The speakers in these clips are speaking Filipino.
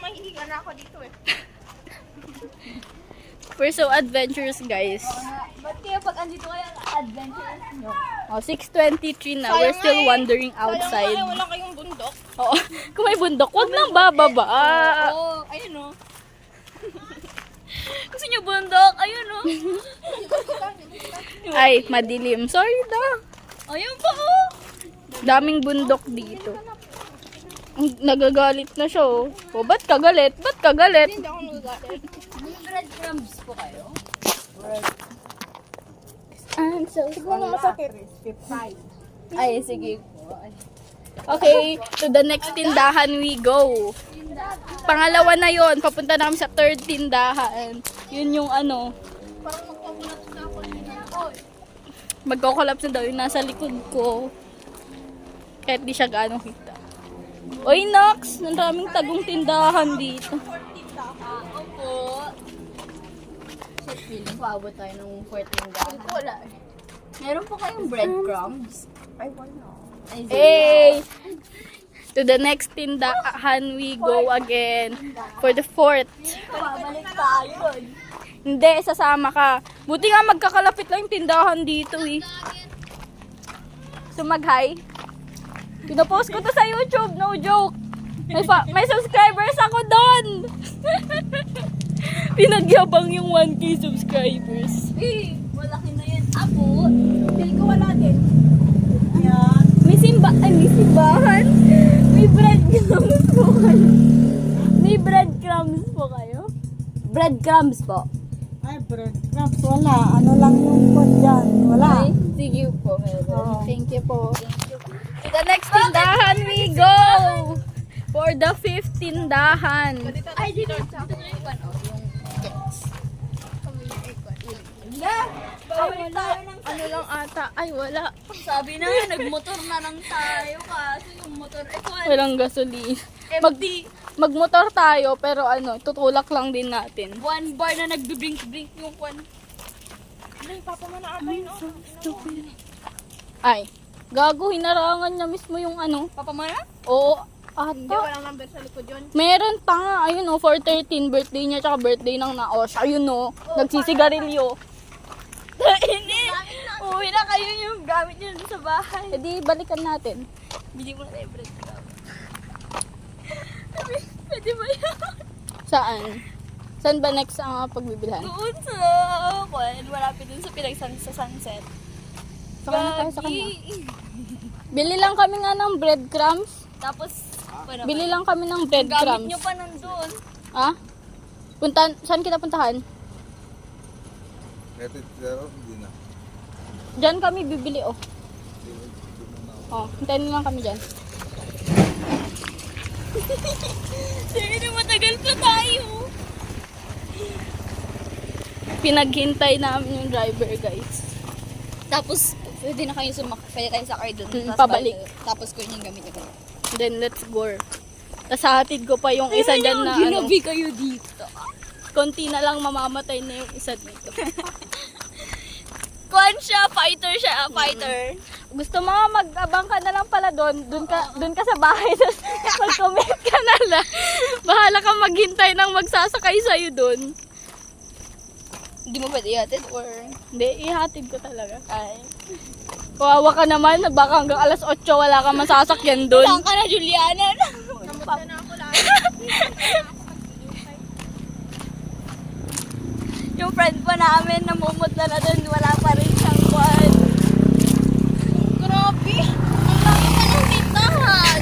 mahihiga na ako dito eh. We're so adventurous, guys. Ba't kaya pag andito kayo, adventurous nyo? Oh, 6:23 na. We're still wandering outside. Sayang nga eh, wala kayong bundok. Oo. Kung may bundok, wag nang bababa. Oo, ayun o. Gusto nyo bundok? Ayun o. Ay, madilim. Sorry da. Ayun pa o. Daming bundok dito. Nagagalit na siya, oh. Oh, ba't ka galit? Ba't ka galit? Hindi ako nagagalit. May breadcrumbs po kayo? I'm so Siguro masakit. Ay, sige po. Okay, to the next tindahan we go. Pangalawa na yon, papunta na kami sa third tindahan. Yun yung ano, Parang magpapulat na ako nila. magko-collapse na daw yung nasa likod ko. Kahit di siya gaano kita. Oy, Nox! Ang daming tagong tindahan dito. Opo. Shit, feeling ko abot tayo ng 14 gano'n. Wala eh. Meron po kayong breadcrumbs? Ay, wala. Ay, Hey! To the next tindahan we go again for the fourth. Babalik tayo. Hindi, sasama ka. Buti nga magkakalapit lang yung tindahan dito eh. So mag-hi. Pinopost ko to sa YouTube, no joke. May subscribers ako doon. Pinagyabang yung 1K subscribers. Eh, malaki na yan. Abot. Feel ko wala din. Ayan. May simbahan. May breadcrumbs po kayo. May breadcrumbs po kayo. Breadcrumbs po. Ay, breadcrumbs, wala. Ano lang yung pod dyan? Wala. Ay, sige po. Oo. Thank you po. To the next tindahan we go. For the fifth tindahan. Ay, dito na yung pan. Oh, yung gets. Bawal tayo ng Ano lang ata? Ay, wala. sabi na, nagmotor na lang tayo kasi yung motor, Walang gasolina. empty. Magmotor tayo, pero ano, tutulak lang din natin. One bar na nagbiblink-blink yung kwan. Ay, papa mo na ata yun. Ay, gago, hinarangan niya mismo yung ano. Papamana? Oo, Hindi, ata. walang number sa likod yun. Meron pa nga, ayun o, for 13 birthday niya, tsaka birthday ng naos. Ayun o, nagsisigarilyo. Hindi. Uwi na kayo yung gamit nyo sa bahay. E di, balikan natin. Bili mo na tayo breadcrumbs. Pwede ba yun? Saan? Saan ba next ang pagbibilhan? Doon sa kwan, malapit dun sa sa sunset. Saka na tayo sa kanya. Gagi. Bili lang kami nga ng breadcrumbs. Tapos, ano Bili lang kami ng gamit breadcrumbs. nyo pa nandun. Ha? Saan kita puntahan? Hindi na. Diyan kami bibili, oh. Oh, hintayin lang kami dyan. Sige na, matagal pa tayo. Pinaghintay namin yung driver, guys. Tapos, pwede na kayo pwede tayo sakay dun. Tapos pabalik. Tapos ko yung gamit nyo. Then, let's go. Tapos hatid ko pa yung isa dyan na ano. Ginabi kayo dito. Konti na lang mamamatay na yung isa dito. Kwan siya, fighter siya, fighter. Gusto mo, mag-abang ka na lang pala doon. Doon ka sa bahay. Tapos mag-comment ka na lang. Bahala ka maghintay ng magsasakay sa'yo doon. Hindi mo pwede ihatid or... Hindi, ihatid ko talaga. Ay. Kawawa ka naman. Baka hanggang alas 8 wala ka masasakyan doon. Saan ka na, Juliana? Namunta na ako lahat. Yung friend pa namin, namumot na doon. Wala pa rin siyang kwan. Grabe. Ang laki pa ng tindahan.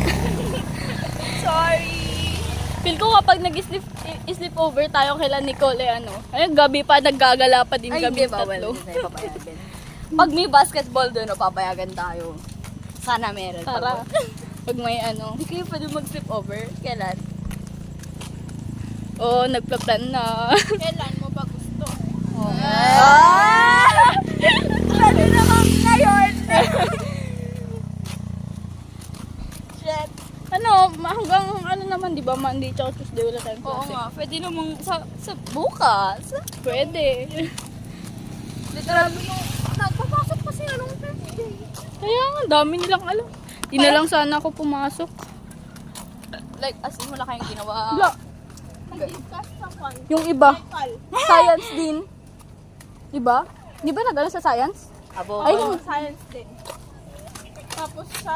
Sorry. Feel ko kapag nag-sleep over tayo kila Nicole, ano, ayun, gabi pa, naggagala pa din kami tatlo. Pag may basketball doon, papayagan tayo. Sana meron. Tara, pag may ano. Hindi kayo pwede mag-sleep over. Kailan? Oo, nagplan na. Kailan mo ba gusto? Ah! Pwede naman ngayon. Shit. Ano, hanggang ano naman, di ba, Monday tsaka Tuesday wala tayong Oo klase. nga, pwede namang sa bukas. Pwede. Literal, Nagpapasok pa sila nung Thursday. Kaya nga, dami nilang alam. Di na lang sana ako pumasok. like, as in, wala kayong ginawa. Wala. Nag-discuss sa kwan. Yung iba. Kal. Science din. Diba? Di ba nag-ano sa science? Abo. Ay, Science din. Tapos sa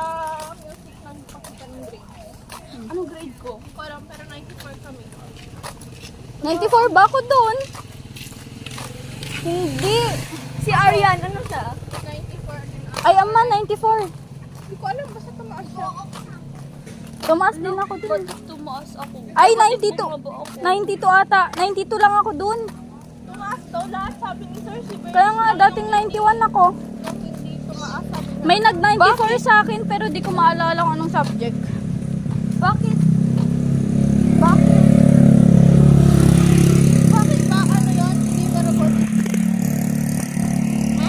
music nagpakita ng grade. Anong grade ko? Parang pero 94 kami. 94 ba ako doon? Hindi. Si Arian, ano siya? 94 din ako. Ay, ama, 94. Hindi ko alam basta tumaas siya. Tumaas din ako doon. Tumaas ako. Ay, 92. 92 ata. 92 lang ako doon. Tumaas daw lahat sabi ni Sir si Bert. Kaya nga, dating 91 ako. Nung hindi tumaas sabi niya. May nag-94 sa akin, pero di ko maalala kung anong subject. Bakit? Bakit? Bakit ba ano yun? Hindi ba robotics?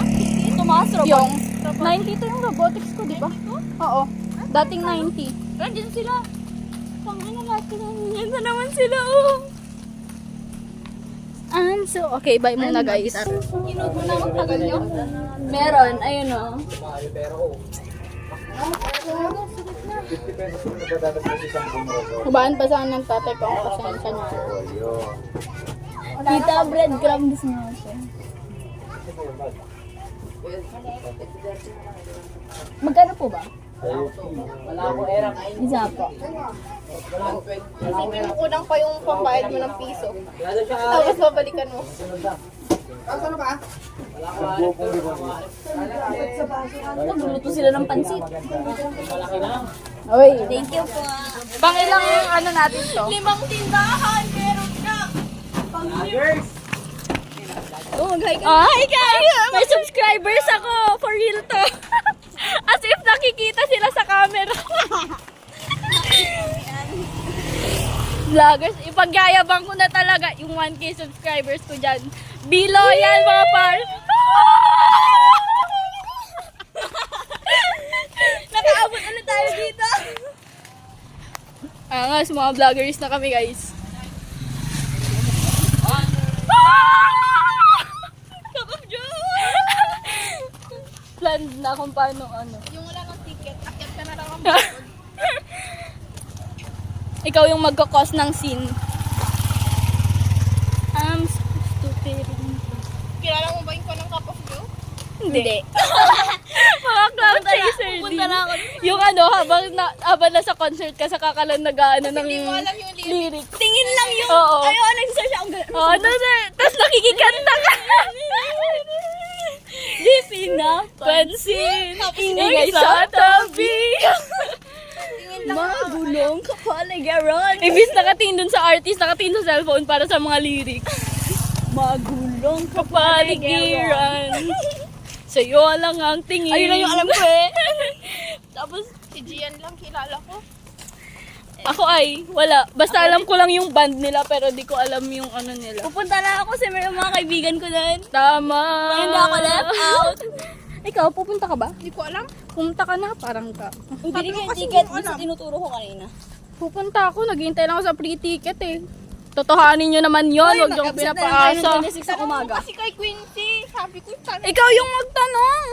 Hindi tumaas Yung 92 yung robotics ko, di ba? Oo. Dating 90. Nandiyan sila. Pangano natin. Nandiyan na naman sila. Oh. So, okay, bye muna guys. Kinood mo na ang tagal nyo? Meron. Ayun o. Hubaan pa saan ng tatay ko ang pasensya niya. Kita breadcrumbs nga siya. Magkano po ba? Isa po. Isipin mo kulang pa yung pambayad mo ng piso. Tapos babalikan mo. Nagluluto sila ng pansit. Oy, Thank you po. pang ilang yung ano natin to? 5 tindahan. Meron ka. Oh, mag-hi ka. Hi guys! May subscribers ako! For real to! As if nakikita sila sa camera. Vloggers, ipagyayabang ko na talaga yung 1K subscribers ko dyan. Be loyal mga par! Nakaabot ulit tayo dito. Angas, mga vloggers na kami guys. Plan na kung paano ano. Yung wala ng ticket, akyat ka na lang ang Ikaw yung magkakos ng scene. I'm stupid. Kilala mo ba yung ko ng cup of joe? Hindi. Mga clown chaser Pupunta na ako. Yung ano, habang nasa concert ka, sa kakalan nag-ano ng Hindi mo alam yung lyrics. lyrics. Tingin lang yun. Oo. Ayaw, nag-search ako. Oo, tapos nakikikanta ka. Di pinapansin, ingay sa tabi. Magulong kapaligiran. Ibis nakatingin dun sa artist, nakatingin sa cellphone para sa mga lyrics. Magulong Kapaligiran. Sa'yo lang ang tingin. Ayun lang yung alam ko eh. Tapos, Si Gian lang kilala ko. ako ay, wala. Basta alam ko lang yung band nila, pero di ko alam yung ano nila. Pupunta na ako sa mga kaibigan ko doon. Tama. Hindi ako left out. Ikaw, pupunta ka ba? Hindi ko alam. Pumunta ka na, parang ka. Bibili ko yung kasi ticket yung dun sa alam. tinuturo ko kanina. Pupunta ako, naghihintay lang ako sa free ticket eh. Totohanin nyo naman yun, huwag nyo pinapaasa. 26 sa umaga. Kasi kay Quincy, sabi ko, Ikaw yung magtanong.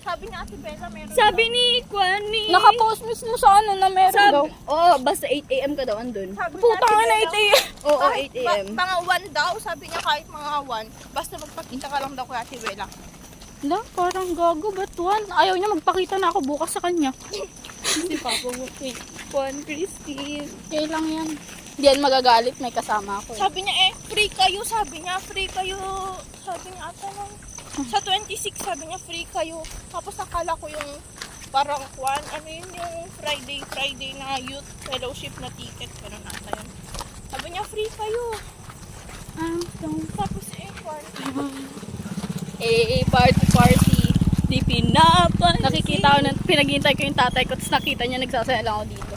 sabi niya Ate Bella meron. Sabi ni Kwani. Nakapost mismo sa ano na meron daw. Oo, basta 8 a.m. ka daw andun. Sabi niya, Puta Ate nga na Bella, ito eh. Oo, kahit 8 a.m. Mga 1 daw, sabi niya kahit mga 1. Basta magpakita ka lang daw kay Ate Bella. Wala, parang gago, ba't one? Ayaw niya magpakita na ako bukas sa kanya. Si Papa mo kay Kwan Christine. Okay lang yan. Hindi yan magagalit, may kasama ako eh. Sabi niya free kayo. Sabi niya, free kayo. Sabi niya ata lang. Sa 26, sabi niya, free kayo. Tapos nakala ko yung parang kwan, ano yun yung Friday na youth fellowship na ticket. Pero nasa yun. Sabi niya, free kayo. Tapos kwan. Party. Di pinapan. Nakikita ko na, pinaghintay ko yung tatay ko, tapos nakita niya, nagsasaya lang ako dito.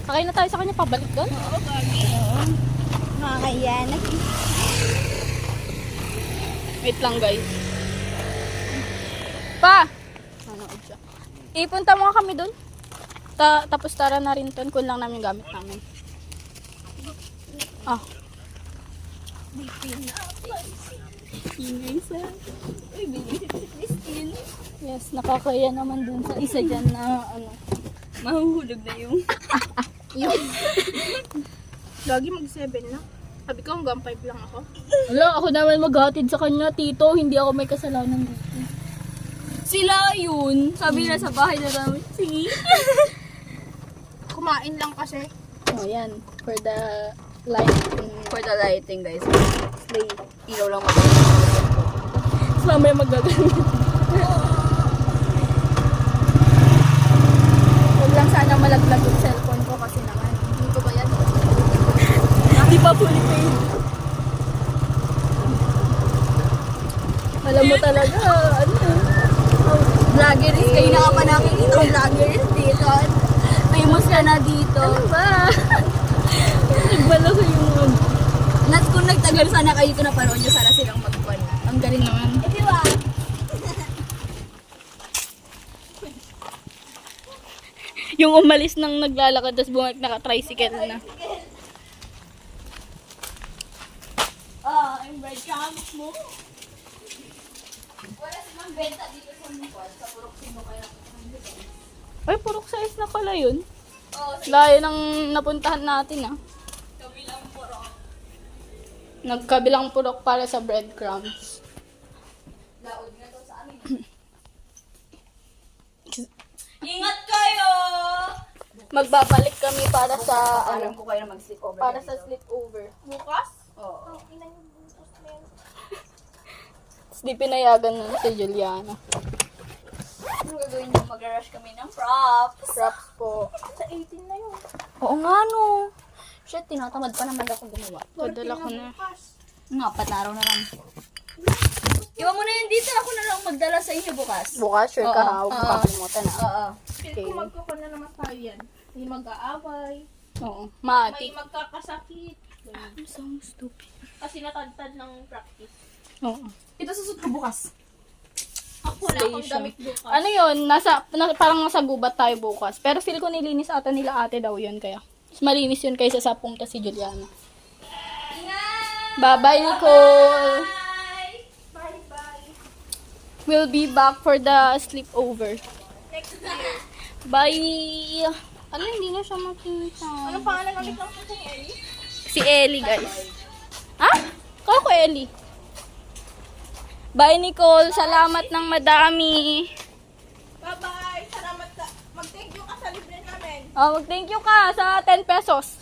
Sakay na tayo sa kanya, pabalik doon. Oo, gagi. Makakaya. Wait lang guys. Pa! Nanood siya. Ipunta mo nga kami doon. Tapos tara na rin doon, kung lang namin yung gamit namin. Ah. Ingay sa... Uy, bili si Christine. Yes, nakakaya naman dun sa isa dyan na ano. Mahuhulog na yung... Gagi mag-7 na. Sabi ko hanggang 5 lang ako. Wala, ako naman maghatid sa kanya, tito. Hindi ako may kasalanan dito. Sila yun. Sabi na sa bahay na namin, sige. Kumain lang kasi. Oh, yan. For the lighting. For the lighting, guys. Play. Ilaw lang Tapos mamaya magagamit. Huwag lang sana malaglag yung cellphone ko kasi naman. Hindi ko ba yan? Di pa fully paid. Alam mo talaga, ano Vloggeries. Kayo na ka pa nakikita ng vloggeries dito. Famous ka na dito. ano ba? Nagbala ko yung Kung nagtagal sana kayo ito napanood nyo, sana silang magkuhan na. ang galing naman. If you want. Yung umalis nang naglalakad, tapos bumalik naka-tricycle na. Yung breadcrumbs mo. Wala silang benta dito sa Mupad. Sa Purok Sino kayo na. Ay, purok size na pala yun. Oo, Layo ng napuntahan natin ah. kabilang Purok. Nagkabilang purok para sa breadcrumbs. Laod na to sa amin. Ingat kayo! Magbabalik kami para sa Alam ko kayo na mag-sleep over. para sa sleepover. Bukas? Oo. Ang ina yung bukas na yan. Tapos di pinayagan nun si Juliana. Ano gagawin nyo? Mag-rush kami ng props. Props po. Sa 18 na yun. Oo nga no. Shit, tinatamad pa naman ako gumawa. Padala ko na. Bukas. Nga, 4 araw na lang. Iwan mo na yun dito. Ako na lang magdala sa inyo bukas. Bukas, sure ka Oo. ha. Huwag mo Oo. kakalimutan ha. Oo. Feel ko magkukon na naman tayo yan. May mag-aaway. Oo. May Matik. magkakasakit. I'm so stupid. Kasi natadtad ng practice. Oo. Ito susut ko bukas. Ako wala akong Station. damit bukas. Ano yun? Parang nasa gubat tayo bukas. Pero feel ko nilinis ata nila ate daw yun kaya. Mas malinis yun kaysa sa pumunta si Juliana. Bye-bye, Nicole! Bye-bye. We'll be back for the sleepover. Next year. Bye! Ano, hindi na siya makita. Anong pangalan ulit ng puting Ellie? Si Ellie, guys. Ha? Kala ko Ellie. Bye, Nicole. Salamat ng madami. Bye-bye. Salamat ka. Mag-thank you ka sa libre namin. Oh, mag-thank you ka sa 10 pesos.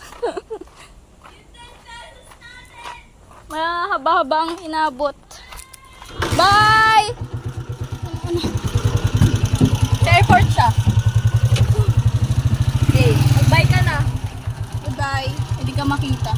Mahaba-habang inabot. Bye! Sa airport siya. Okay. Mag-bye ka na. Goodbye. Hindi ka makita.